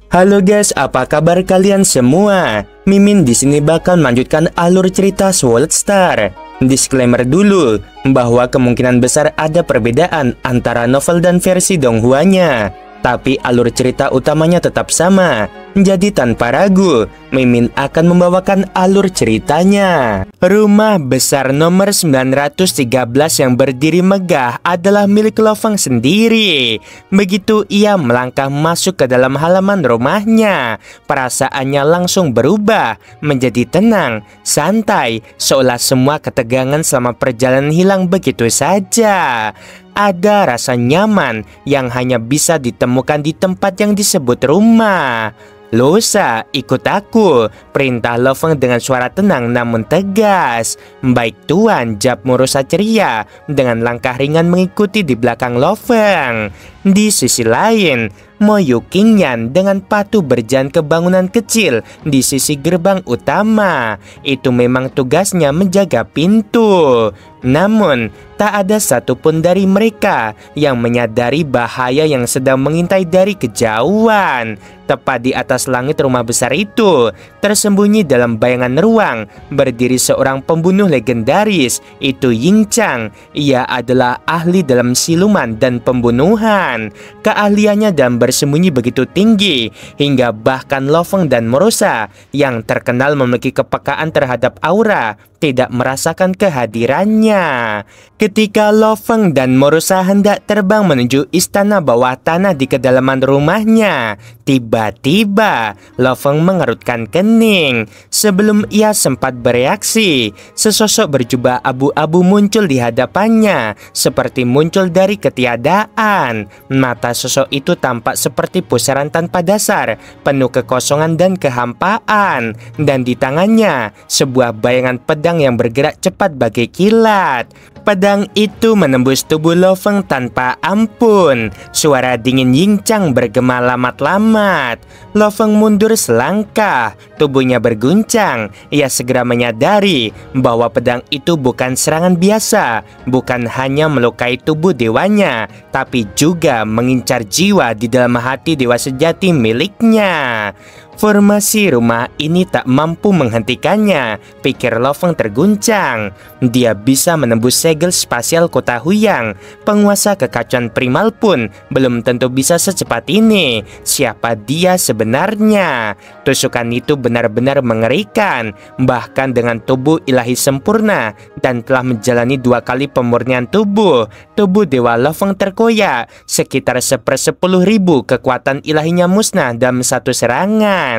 Halo guys, apa kabar kalian semua? Mimin di sini bakal melanjutkan alur cerita Sword Star. Disclaimer dulu bahwa kemungkinan besar ada perbedaan antara novel dan versi Donghuanya, tapi alur cerita utamanya tetap sama. Jadi tanpa ragu, Mimin akan membawakan alur ceritanya. Rumah besar nomor 913 yang berdiri megah adalah milik Lo Feng sendiri. Begitu ia melangkah masuk ke dalam halaman rumahnya, perasaannya langsung berubah menjadi tenang, santai, seolah semua ketegangan selama perjalanan hilang begitu saja. Ada rasa nyaman yang hanya bisa ditemukan di tempat yang disebut rumah. Losa, ikut aku, perintah Lo Feng dengan suara tenang namun tegas. Baik tuan, jawab Murosa ceria dengan langkah ringan mengikuti di belakang Lo Feng. Di sisi lain, Mo Yuqingyan dengan patuh berjalan ke bangunan kecil di sisi gerbang utama. Itu memang tugasnya menjaga pintu. Namun, tak ada satupun dari mereka yang menyadari bahaya yang sedang mengintai dari kejauhan. Tepat di atas langit rumah besar itu, tersembunyi dalam bayangan ruang, berdiri seorang pembunuh legendaris, itu Ying Chang. Ia adalah ahli dalam siluman dan pembunuhan. Keahliannya dalam bersembunyi begitu tinggi, hingga bahkan Lo Feng dan Murosa yang terkenal memiliki kepekaan terhadap aura tidak merasakan kehadirannya. Ketika Lo Feng dan Murosa hendak terbang menuju istana bawah tanah di kedalaman rumahnya, tiba-tiba Lo Feng mengerutkan kening. Sebelum ia sempat bereaksi, sesosok berjubah abu-abu muncul di hadapannya, seperti muncul dari ketiadaan. Mata sosok itu tampak seperti pusaran tanpa dasar, penuh kekosongan dan kehampaan. Dan di tangannya, sebuah bayangan pedang yang bergerak cepat bagai kilat. Pedang itu menembus tubuh Lo Feng tanpa ampun. Suara dingin Ying Chang bergema lamat-lamat. Lo Feng mundur selangkah, tubuhnya berguncang. Ia segera menyadari bahwa pedang itu bukan serangan biasa, bukan hanya melukai tubuh dewanya, tapi juga mengincar jiwa di dalam hati dewa sejati miliknya. Formasi rumah ini tak mampu menghentikannya, pikir Lo Feng terguncang. Dia bisa menembus segel spasial kota Huyang. Penguasa kekacauan primal pun belum tentu bisa secepat ini. Siapa dia sebenarnya? Tusukan itu benar-benar mengerikan. Bahkan dengan tubuh ilahi sempurna dan telah menjalani 2 kali pemurnian tubuh, tubuh Dewa Lo Feng terkoyak. Sekitar 1/10.000 kekuatan ilahinya musnah dalam satu serangan.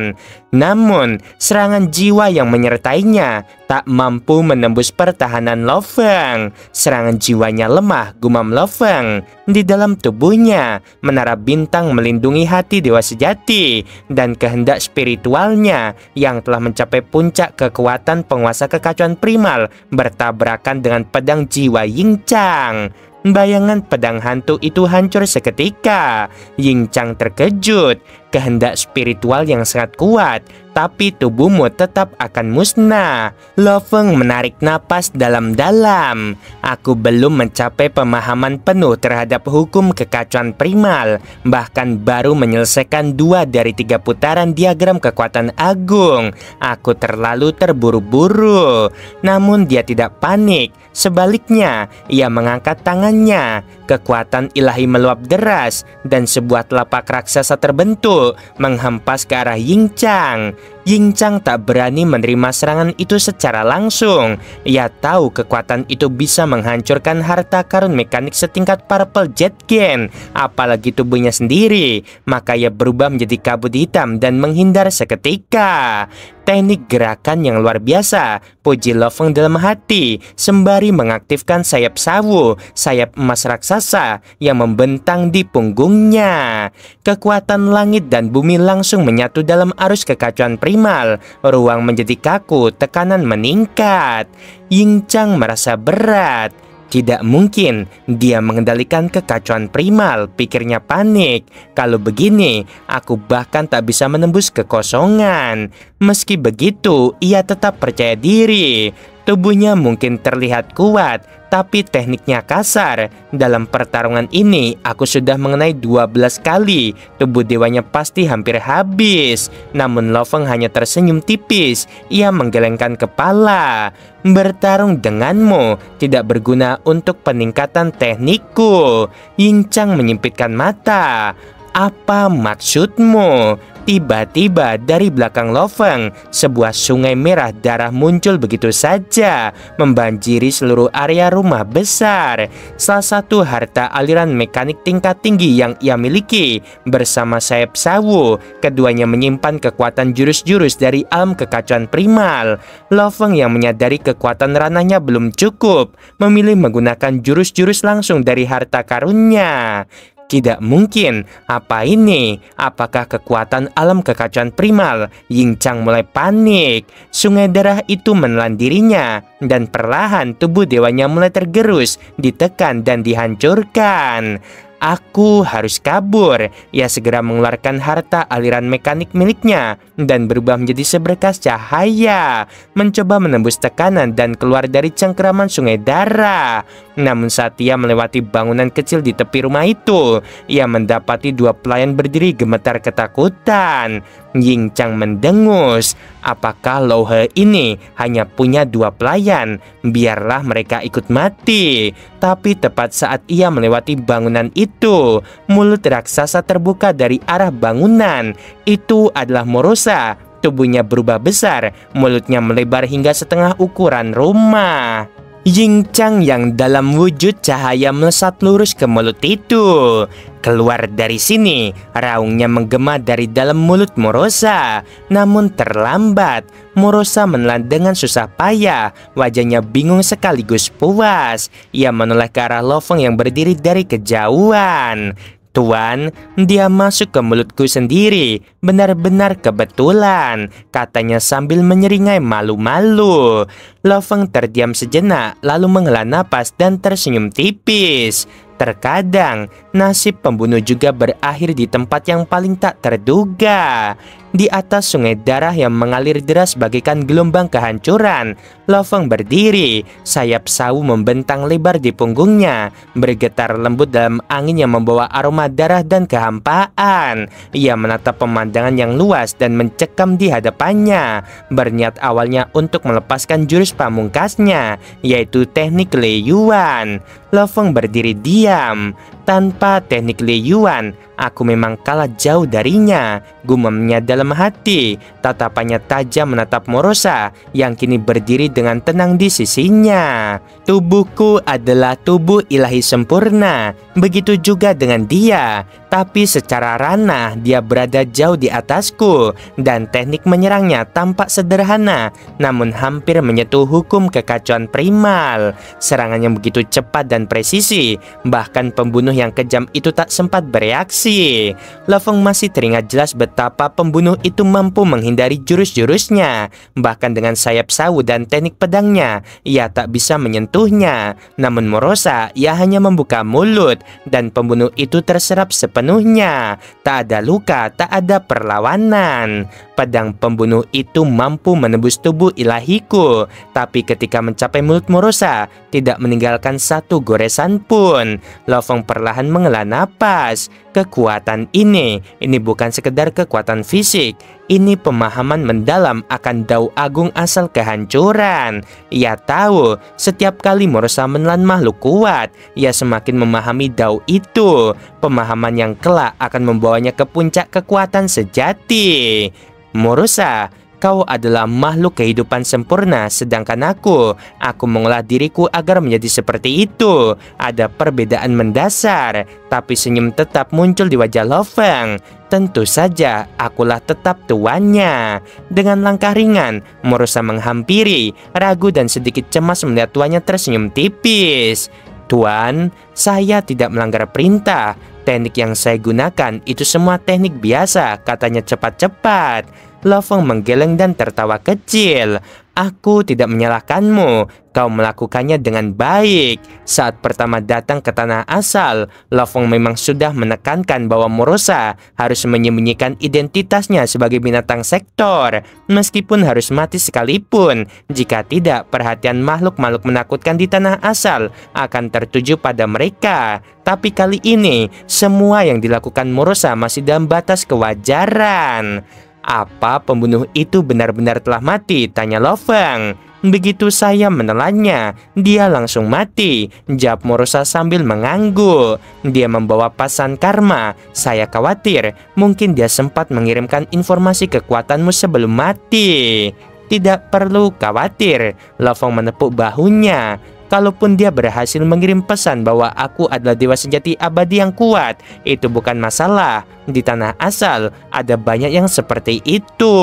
Namun, serangan jiwa yang menyertainya tak mampu menembus pertahanan Lo Feng. Serangan jiwanya lemah, gumam Lo Feng. Di dalam tubuhnya, menara bintang melindungi hati dewa sejati dan kehendak spiritualnya yang telah mencapai puncak kekuatan penguasa kekacauan primal bertabrakan dengan pedang jiwa Ying Chang. Bayangan pedang hantu itu hancur seketika. Ying Chang terkejut. Kehendak spiritual yang sangat kuat, tapi tubuhmu tetap akan musnah. Lo Feng menarik napas dalam-dalam. Aku belum mencapai pemahaman penuh terhadap hukum kekacauan primal. Bahkan baru menyelesaikan 2 dari 3 putaran diagram kekuatan agung. Aku terlalu terburu-buru. Namun dia tidak panik. Sebaliknya, ia mengangkat tangannya. Kekuatan ilahi meluap deras dan sebuah telapak raksasa terbentuk menghempas ke arah Ying Chang. Ying Chang tak berani menerima serangan itu secara langsung. Ia tahu kekuatan itu bisa menghancurkan harta karun mekanik setingkat Purple Jet Gen, apalagi tubuhnya sendiri. Maka ia berubah menjadi kabut hitam dan menghindar seketika. Teknik gerakan yang luar biasa, puji Lo Feng dalam hati, sembari mengaktifkan sayap sawu, sayap emas raksasa yang membentang di punggungnya. Kekuatan langit dan bumi langsung menyatu dalam arus kekacauan primal. Ruang menjadi kaku, tekanan meningkat. Ying Chang merasa berat. Tidak mungkin dia mengendalikan kekacauan primal, pikirnya panik. Kalau begini, aku bahkan tak bisa menembus kekosongan. Meski begitu, ia tetap percaya diri. Tubuhnya mungkin terlihat kuat, tapi tekniknya kasar. Dalam pertarungan ini, aku sudah mengenai 12 kali. Tubuh dewanya pasti hampir habis. Namun Lo Feng hanya tersenyum tipis. Ia menggelengkan kepala. Bertarung denganmu tidak berguna untuk peningkatan teknikku. Ying Chang menyipitkan mata. Apa maksudmu? Tiba-tiba dari belakang Lo Feng, sebuah sungai merah darah muncul begitu saja, membanjiri seluruh area rumah besar. Salah satu harta aliran mekanik tingkat tinggi yang ia miliki. Bersama sayap sawu, keduanya menyimpan kekuatan jurus-jurus dari alam kekacauan primal. Lo Feng yang menyadari kekuatan ranahnya belum cukup, memilih menggunakan jurus-jurus langsung dari harta karunnya. Tidak mungkin, apa ini? Apakah kekuatan alam kekacauan primal? Ying Chang mulai panik. Sungai darah itu menelan dirinya, dan perlahan tubuh dewanya mulai tergerus, ditekan dan dihancurkan. Aku harus kabur. Ia segera mengeluarkan harta aliran mekanik miliknya dan berubah menjadi seberkas cahaya, mencoba menembus tekanan dan keluar dari cengkeraman sungai darah. Namun saat ia melewati bangunan kecil di tepi rumah itu, ia mendapati dua pelayan berdiri gemetar ketakutan. Ying Chang mendengus. Apakah Lo He ini hanya punya dua pelayan? Biarlah mereka ikut mati. Tapi tepat saat ia melewati bangunan itu, mulut raksasa terbuka dari arah bangunan. Itu adalah Morosa. Tubuhnya berubah besar, mulutnya melebar hingga setengah ukuran rumah. Ying Chang yang dalam wujud cahaya melesat lurus ke mulut itu. Keluar dari sini, raungnya menggema dari dalam mulut Morosa. Namun terlambat, Morosa menelan dengan susah payah. Wajahnya bingung sekaligus puas. Ia menoleh ke arah Lo Feng yang berdiri dari kejauhan. Tuan, dia masuk ke mulutku sendiri. Benar-benar kebetulan, katanya sambil menyeringai malu-malu. Lo Feng terdiam sejenak, lalu menghela napas dan tersenyum tipis. Terkadang, nasib pembunuh juga berakhir di tempat yang paling tak terduga. Di atas sungai darah yang mengalir deras bagaikan gelombang kehancuran, Lo Feng berdiri. Sayap sawu membentang lebar di punggungnya, bergetar lembut dalam angin yang membawa aroma darah dan kehampaan. Ia menatap pemandangan yang luas dan mencekam di hadapannya, berniat awalnya untuk melepaskan jurus pamungkasnya, yaitu teknik Lei Yuan. Lo Feng berdiri diam. Tanpa teknik Lei Yuan, aku memang kalah jauh darinya, gumamnya dalam hati. Tatapannya tajam menatap Morosa yang kini berdiri dengan tenang di sisinya. Tubuhku adalah tubuh ilahi sempurna, begitu juga dengan dia. Tapi secara ranah dia berada jauh di atasku, dan teknik menyerangnya tampak sederhana, namun hampir menyentuh hukum kekacauan primal. Serangannya begitu cepat dan presisi, bahkan pembunuh yang kejam itu tak sempat bereaksi. Lo Feng masih teringat jelas betapa pembunuh itu mampu menghindari jurus-jurusnya. Bahkan dengan sayap sawu dan teknik pedangnya, ia tak bisa menyentuhnya. Namun Morosa, ia hanya membuka mulut, dan pembunuh itu terserap sepenuhnya. Tak ada luka, tak ada perlawanan. Pedang pembunuh itu mampu menembus tubuh ilahiku, tapi ketika mencapai mulut Morosa, tidak meninggalkan satu goresan pun. Lo Feng perlahan menghela napas. Kekuatan ini bukan sekedar kekuatan fisik. Ini pemahaman mendalam akan dao agung asal kehancuran. Ia tahu setiap kali Morosa menelan makhluk kuat, ia semakin memahami dao itu. Pemahaman yang kelak akan membawanya ke puncak kekuatan sejati. Morosa, kau adalah makhluk kehidupan sempurna, sedangkan aku mengolah diriku agar menjadi seperti itu. Ada perbedaan mendasar, tapi senyum tetap muncul di wajah Lo Feng. Tentu saja, akulah tetap tuannya. Dengan langkah ringan, Morosa menghampiri, ragu dan sedikit cemas melihat tuannya tersenyum tipis. Tuan, saya tidak melanggar perintah. Teknik yang saya gunakan itu semua teknik biasa, katanya cepat-cepat. Lo Feng menggeleng dan tertawa kecil. Aku tidak menyalahkanmu. Kau melakukannya dengan baik. Saat pertama datang ke tanah asal, Lo Feng memang sudah menekankan bahwa Morosa harus menyembunyikan identitasnya sebagai binatang sektor, meskipun harus mati sekalipun. Jika tidak, perhatian makhluk-makhluk menakutkan di tanah asal akan tertuju pada mereka. Tapi kali ini, semua yang dilakukan Morosa masih dalam batas kewajaran. Apa pembunuh itu benar-benar telah mati? Tanya Lo Feng. Begitu saya menelannya, dia langsung mati, jawab Morosa sambil mengangguk. Dia membawa pasan karma. Saya khawatir mungkin dia sempat mengirimkan informasi kekuatanmu sebelum mati. Tidak perlu khawatir. Lo Feng menepuk bahunya. Kalaupun dia berhasil mengirim pesan bahwa aku adalah dewa sejati abadi yang kuat, itu bukan masalah. Di tanah asal ada banyak yang seperti itu.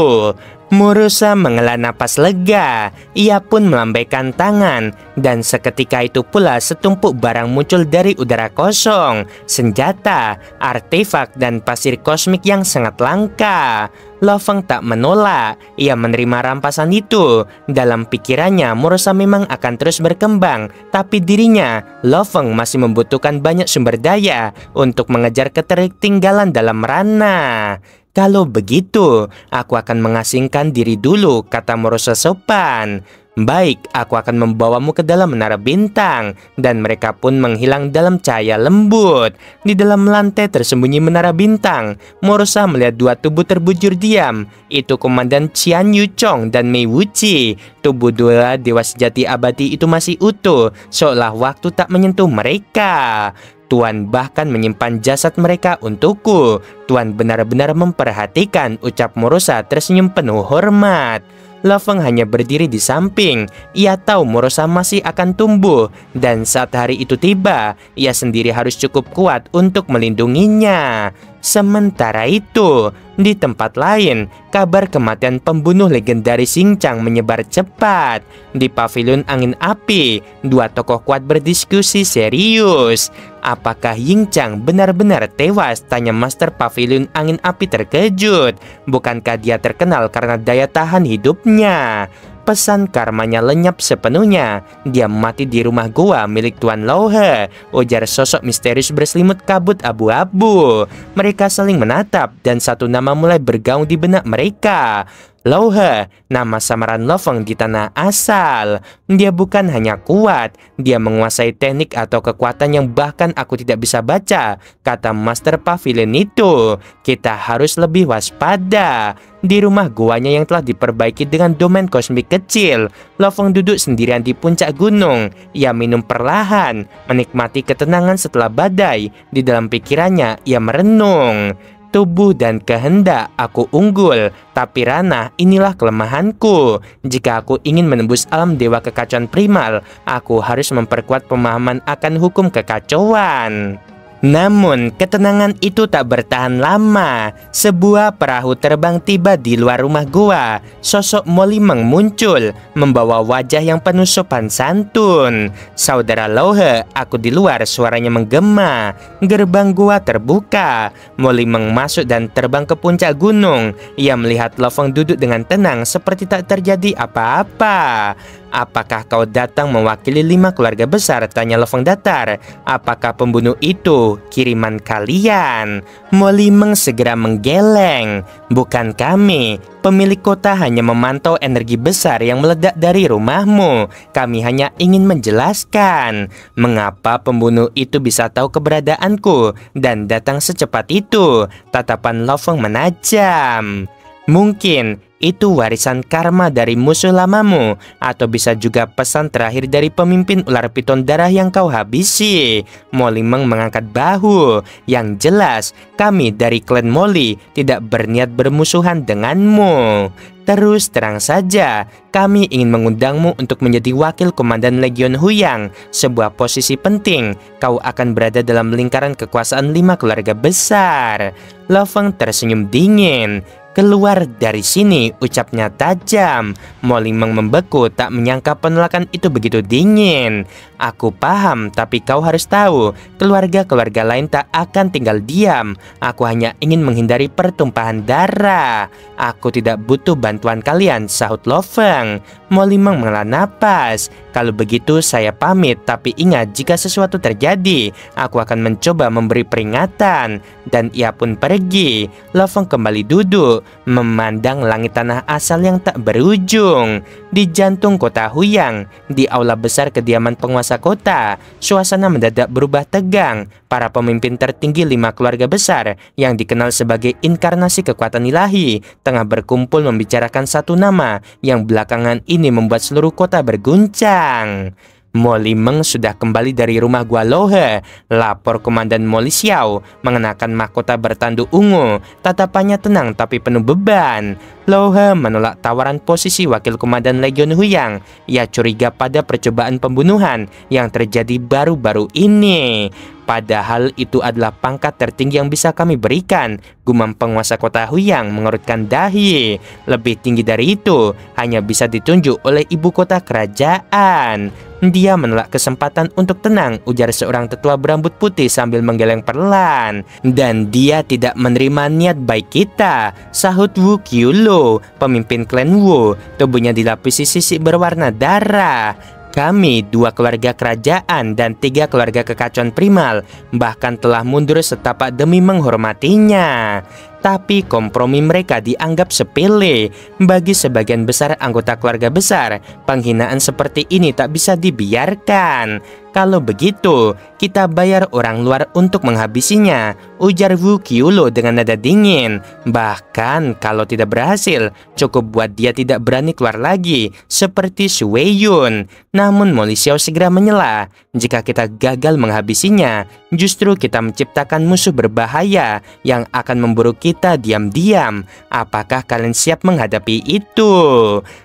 Morosa menghela napas lega. Ia pun melambaikan tangan, dan seketika itu pula setumpuk barang muncul dari udara kosong. Senjata, artefak, dan pasir kosmik yang sangat langka. Lo Feng tak menolak. Ia menerima rampasan itu. Dalam pikirannya, Morosa memang akan terus berkembang, tapi dirinya, Lo Feng, masih membutuhkan banyak sumber daya untuk mengejar ketertinggalan dalam ranah. Kalau begitu, aku akan mengasingkan diri dulu, kata Morosa sopan. Baik, aku akan membawamu ke dalam menara bintang. Dan mereka pun menghilang dalam cahaya lembut. Di dalam lantai tersembunyi menara bintang, Morosa melihat dua tubuh terbujur diam. Itu Komandan Qian Yuchong dan Mei Wuqi. Tubuh dua dewa sejati abadi itu masih utuh, seolah waktu tak menyentuh mereka. Tuan bahkan menyimpan jasad mereka untukku. Tuan benar-benar memperhatikan, ucap Morosa tersenyum penuh hormat. Lo Feng hanya berdiri di samping. Ia tahu Morosa masih akan tumbuh, dan saat hari itu tiba, ia sendiri harus cukup kuat untuk melindunginya. Sementara itu, di tempat lain, kabar kematian pembunuh legendaris Xing Chang menyebar cepat. Di pavilion angin api, dua tokoh kuat berdiskusi serius. Apakah Ying Chang benar-benar tewas? Tanya Master Pavilion angin api terkejut. Bukankah dia terkenal karena daya tahan hidupnya? Pesan karmanya lenyap sepenuhnya. Dia mati di rumah gua milik Tuan Lo He, ujar sosok misterius berselimut kabut abu-abu. Mereka saling menatap dan satu nama mulai bergaung di benak mereka. Lo He, nama samaran Lo Feng di tanah asal. Dia bukan hanya kuat, dia menguasai teknik atau kekuatan yang bahkan aku tidak bisa baca, kata Master Pavilion itu. Kita harus lebih waspada. Di rumah guanya yang telah diperbaiki dengan domain kosmik kecil, Lo Feng duduk sendirian di puncak gunung. Ia minum perlahan, menikmati ketenangan setelah badai. Di dalam pikirannya, ia merenung. Tubuh dan kehendak aku unggul, tapi ranah inilah kelemahanku. Jika aku ingin menembus alam dewa kekacauan primal, aku harus memperkuat pemahaman akan hukum kekacauan. Namun, ketenangan itu tak bertahan lama. Sebuah perahu terbang tiba di luar rumah gua. Sosok Mo Limeng muncul, membawa wajah yang penuh sopan santun. Saudara Lo He, aku di luar, suaranya menggema. Gerbang gua terbuka. Mo Limeng masuk dan terbang ke puncak gunung. Ia melihat Lo Feng duduk dengan tenang, seperti tak terjadi apa-apa. Apakah kau datang mewakili 5 keluarga besar? Tanya Lo Feng datar. Apakah pembunuh itu kiriman kalian? Mo Limeng segera menggeleng. Bukan kami. Pemilik kota hanya memantau energi besar yang meledak dari rumahmu. Kami hanya ingin menjelaskan mengapa pembunuh itu bisa tahu keberadaanku dan datang secepat itu. Tatapan Lo Feng menajam. Mungkin itu warisan karma dari musuh lamamu, atau bisa juga pesan terakhir dari pemimpin ular piton darah yang kau habisi. Mo Limeng mengangkat bahu. Yang jelas, kami dari klan Moli tidak berniat bermusuhan denganmu. Terus terang saja, kami ingin mengundangmu untuk menjadi wakil komandan Legion Huyang, sebuah posisi penting. Kau akan berada dalam lingkaran kekuasaan 5 keluarga besar. Lo Feng tersenyum dingin. Keluar dari sini, ucapnya tajam. Mo Limeng membeku, tak menyangka penolakan itu begitu dingin. Aku paham, tapi kau harus tahu, keluarga-keluarga lain tak akan tinggal diam. Aku hanya ingin menghindari pertumpahan darah. Aku tidak butuh bantuan kalian, sahut Lo Feng. Mo Limeng menghela napas. Kalau begitu saya pamit, tapi ingat jika sesuatu terjadi, aku akan mencoba memberi peringatan. Dan ia pun pergi. Lo Feng kembali duduk, memandang langit tanah asal yang tak berujung. Di jantung kota Huyang, di aula besar kediaman penguasa kota, suasana mendadak berubah tegang. Para pemimpin tertinggi 5 keluarga besar yang dikenal sebagai inkarnasi kekuatan ilahi tengah berkumpul membicarakan satu nama yang belakangan ini membuat seluruh kota berguncang. Mo Limeng sudah kembali dari rumah Gua Lohe, lapor Komandan Mo Lisiao, mengenakan mahkota bertanduk ungu. Tatapannya tenang tapi penuh beban. Lohe menolak tawaran posisi wakil komandan Legion Huyang. Ia curiga pada percobaan pembunuhan yang terjadi baru-baru ini. Padahal itu adalah pangkat tertinggi yang bisa kami berikan, gumam penguasa kota Huyang mengerutkan dahi. Lebih tinggi dari itu hanya bisa ditunjuk oleh ibu kota kerajaan. Dia menolak kesempatan untuk tenang, ujar seorang tetua berambut putih sambil menggeleng perlahan. Dan dia tidak menerima niat baik kita, sahut Wu Qiulo, pemimpin klan Wu. Tubuhnya dilapisi sisik berwarna darah. Kami 2 keluarga kerajaan dan 3 keluarga kekacauan primal bahkan telah mundur setapak demi menghormatinya. Tapi kompromi mereka dianggap sepele. Bagi sebagian besar anggota keluarga besar, penghinaan seperti ini tak bisa dibiarkan. Kalau begitu, kita bayar orang luar untuk menghabisinya, ujar Wu Qiulo dengan nada dingin. Bahkan kalau tidak berhasil, cukup buat dia tidak berani keluar lagi, seperti Shu Weiyun. Namun Mo Lisiao segera menyela, jika kita gagal menghabisinya, justru kita menciptakan musuh berbahaya yang akan memburu kita diam-diam. Apakah kalian siap menghadapi itu?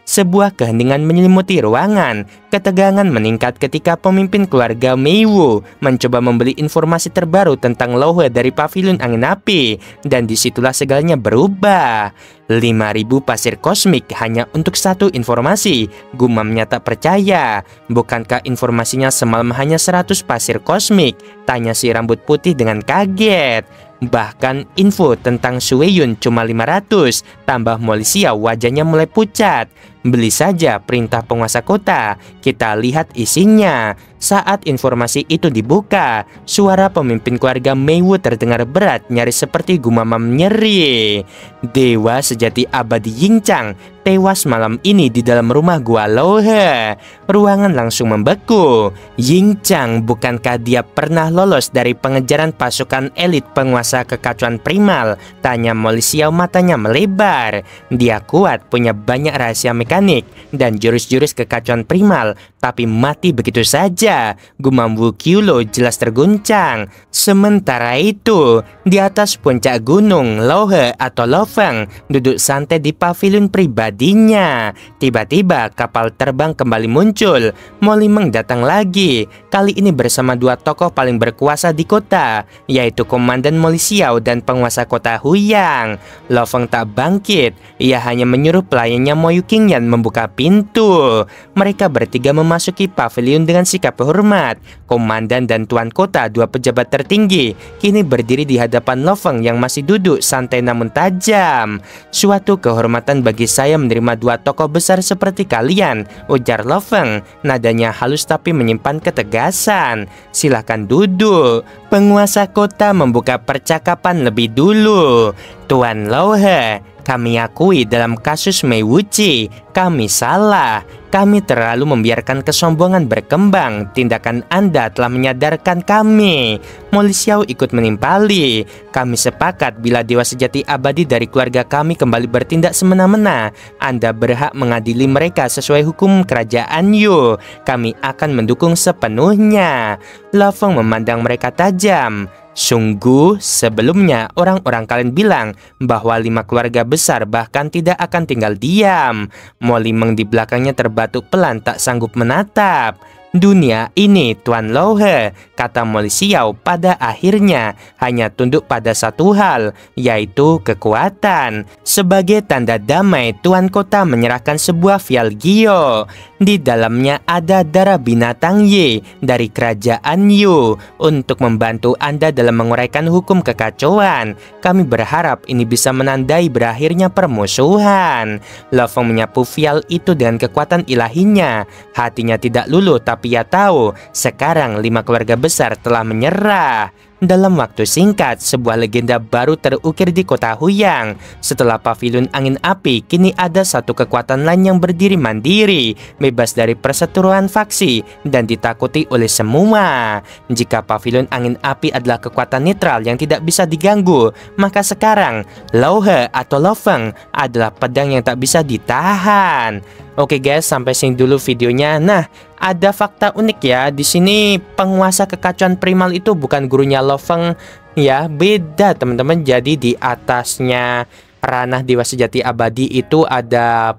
Sebuah keheningan menyelimuti ruangan. Ketegangan meningkat ketika pemimpin keluarga Meiwu mencoba membeli informasi terbaru tentang Lohe dari pavilion angin api. Dan disitulah segalanya berubah. 5.000 pasir kosmik hanya untuk satu informasi. Gumamnya tak percaya. Bukankah informasinya semalam hanya 100 pasir kosmik? Tanya si rambut putih dengan kaget. Bahkan info tentang Shu Weiyun cuma 500. Tambah Mo Lisiao wajahnya mulai pucat. Beli saja perintah penguasa kota. Kita lihat isinya. Saat informasi itu dibuka, suara pemimpin keluarga Meiwu terdengar berat, nyaris seperti gumamam nyeri. Dewa sejati abadi Yingchang tewas malam ini di dalam rumah Gua Lohe. Ruangan langsung membeku. Yingchang, bukankah dia pernah lolos dari pengejaran pasukan elit penguasa kekacauan primal? Tanya Mo Lisiao, matanya melebar. Dia kuat, punya banyak rahasia mekanik dan jurus-jurus kekacauan primal, tapi mati begitu saja. Gumam Wu Qiulo jelas terguncang. Sementara itu, di atas puncak gunung Lohe atau Lo Feng duduk santai di pavilion pribadinya. Tiba-tiba kapal terbang kembali muncul. Mo Limeng datang lagi, kali ini bersama 2 tokoh paling berkuasa di kota, yaitu Komandan Mo Lisiao dan penguasa kota Huyang. Lo Feng tak bangkit, ia hanya menyuruh pelayannya Mo Yuqingyan membuka pintu. Mereka bertiga memasuki pavilion dengan sikap hormat. Komandan dan tuan kota, 2 pejabat tertinggi, kini berdiri di hadapan Lo Feng yang masih duduk santai namun tajam. Suatu kehormatan bagi saya menerima 2 tokoh besar seperti kalian, ujar Lo Feng. Nadanya halus tapi menyimpan ketegasan. Silakan duduk. Penguasa kota membuka percakapan lebih dulu. Tuan Lohe, kami akui dalam kasus Mei Wuqi, kami salah. Kami terlalu membiarkan kesombongan berkembang. Tindakan Anda telah menyadarkan kami. Mo Lisiao ikut menimpali. Kami sepakat bila dewa sejati abadi dari keluarga kami kembali bertindak semena-mena, Anda berhak mengadili mereka sesuai hukum kerajaan Yu. Kami akan mendukung sepenuhnya. Lo Feng memandang mereka tajam. Sungguh, sebelumnya orang-orang kalian bilang bahwa 5 keluarga besar bahkan tidak akan tinggal diam. Mo Limeng di belakangnya terbatuk pelan, tak sanggup menatap. Dunia ini, Tuan Lohe, kata Mo Lisiao, pada akhirnya hanya tunduk pada satu hal, yaitu kekuatan. Sebagai tanda damai, Tuan Kota menyerahkan sebuah vial Gio. Di dalamnya ada darah binatang Ye dari kerajaan Yu untuk membantu Anda dalam menguraikan hukum kekacauan. Kami berharap ini bisa menandai berakhirnya permusuhan. Lo Feng menyapu vial itu dengan kekuatan ilahinya. Hatinya tidak luluh, tapi ia tahu sekarang 5 keluarga besar telah menyerah. Dalam waktu singkat, sebuah legenda baru terukir di kota Huyang. Setelah pavilion angin api, kini ada satu kekuatan lain yang berdiri mandiri, bebas dari perseteruan faksi, dan ditakuti oleh semua. Jika pavilion angin api adalah kekuatan netral yang tidak bisa diganggu, maka sekarang Lao He atau Lo Feng adalah pedang yang tak bisa ditahan. Oke guys, sampai sini dulu videonya. Nah, ada fakta unik ya. Di sini penguasa kekacauan primal itu bukan gurunya Lo Feng ya, beda teman-teman. Jadi di atasnya ranah Dewa Sejati Abadi itu ada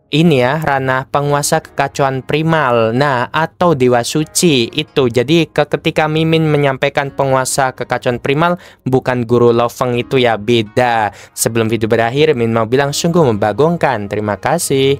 ini ya, ranah penguasa kekacauan primal. Nah, atau Dewa Suci itu. Jadi ketika Mimin menyampaikan penguasa kekacauan primal, bukan guru Lo Feng itu ya, beda. Sebelum video berakhir, Mimin mau bilang sungguh membagongkan. Terima kasih.